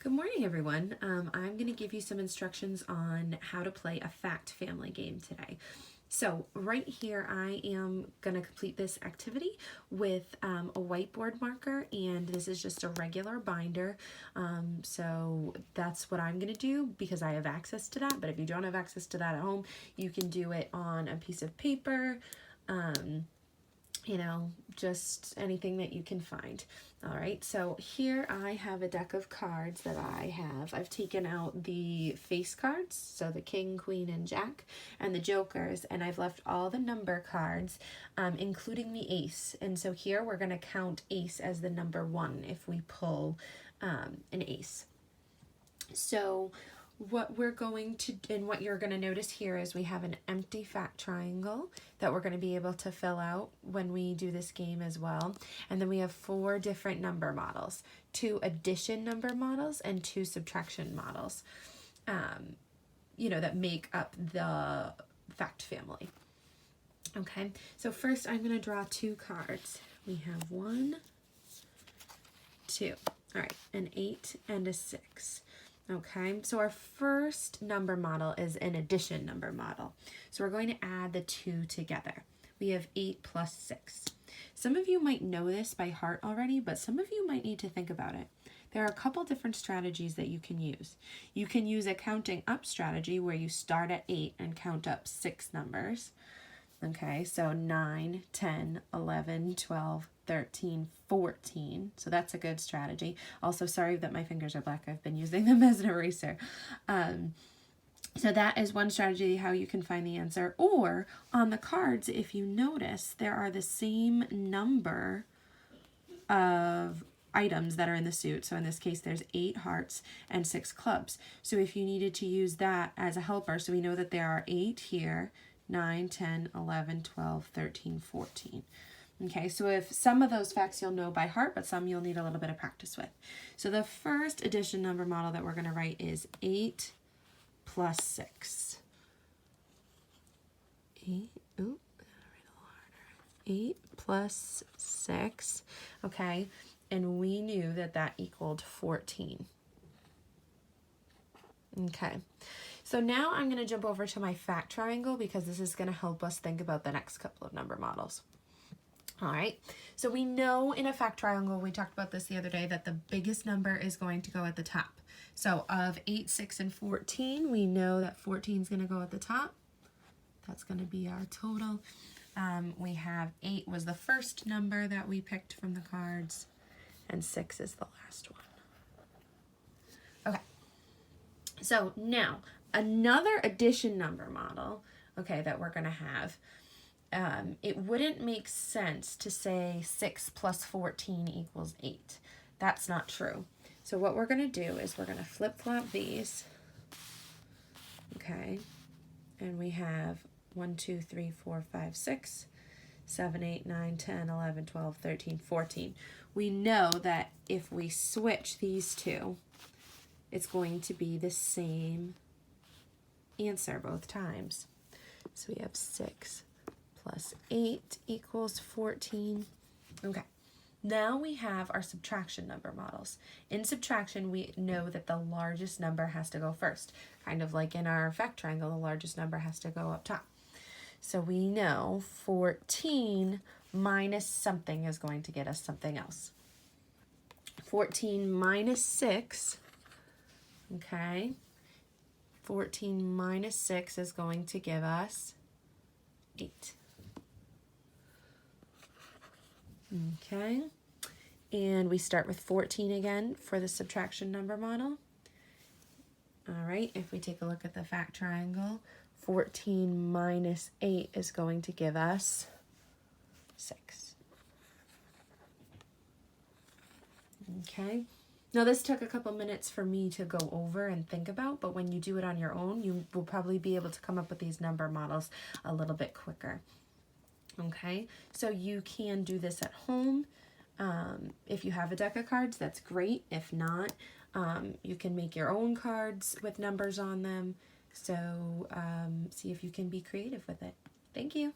Good morning, everyone. I'm going to give you some instructions on how to play a fact family game today. So right here, I am going to complete this activity with a whiteboard marker, and this is just a regular binder. So that's what I'm going to do because I have access to that. But if you don't have access to that at home, you can do it on a piece of paper. Just anything that you can find. All right, so here I have a deck of cards that I've taken out the face cards, so the king, queen, and jack, and the jokers, and I've left all the number cards, including the ace. And so here we're going to count ace as the number 1 if we pull an ace. So what we're going to, and what you're going to notice here is we have an empty fact triangle that we're going to be able to fill out when we do this game as well. And then we have 4 different number models, 2 addition number models and 2 subtraction models, that make up the fact family. Okay, so first I'm going to draw 2 cards. We have 1, 2, all right, an 8 and a 6. Okay, so our first number model is an addition number model. So we're going to add the 2 together. We have 8 plus 6. Some of you might know this by heart already, but some of you might need to think about it. There are a couple different strategies that you can use. You can use a counting up strategy where you start at 8 and count up 6 numbers. Okay, so 9, 10, 11, 12, 13, 14. So that's a good strategy. Also, sorry that my fingers are black. I've been using them as an eraser. So that is one strategy how you can find the answer. Or on the cards, if you notice, there are the same number of items that are in the suit. So in this case, there's 8 hearts and 6 clubs. So if you needed to use that as a helper, so we know that there are 8 here, 9, 10, 11, 12, 13, 14. Okay, so if some of those facts you'll know by heart, but some you'll need a little bit of practice with. So the first addition number model that we're going to write is 8 plus 6. 8 plus 6. Okay, and we knew that that equaled 14. Okay, so now I'm going to jump over to my fact triangle because this is going to help us think about the next couple of number models. All right, so we know in a fact triangle, we talked about this the other day, that the biggest number is going to go at the top. So of 8, 6, and 14, we know that 14 is going to go at the top. That's going to be our total. We have 8 was the first number that we picked from the cards, and 6 is the last one. Okay. So now, another addition number model, okay, that we're going to have, it wouldn't make sense to say 6 plus 14 equals 8. That's not true. So what we're going to do is we're going to flip-flop these, okay, and we have 1, 2, 3, 4, 5, 6, 7, 8, 9, 10, 11, 12, 13, 14. We know that if we switch these two, it's going to be the same answer both times. So we have 6 plus 8 equals 14. Okay, now we have our subtraction number models. In subtraction, we know that the largest number has to go first. Kind of like in our fact triangle, the largest number has to go up top. So we know 14 minus something is going to get us something else. 14 minus 6, okay, 14 minus 6 is going to give us 8. Okay, and we start with 14 again for the subtraction number model. All right, if we take a look at the fact triangle, 14 minus 8 is going to give us 6. Okay, now this took a couple minutes for me to go over and think about, but when you do it on your own, you will probably be able to come up with these number models a little bit quicker. Okay, so you can do this at home. If you have a deck of cards, that's great. If not, you can make your own cards with numbers on them. So see if you can be creative with it. Thank you.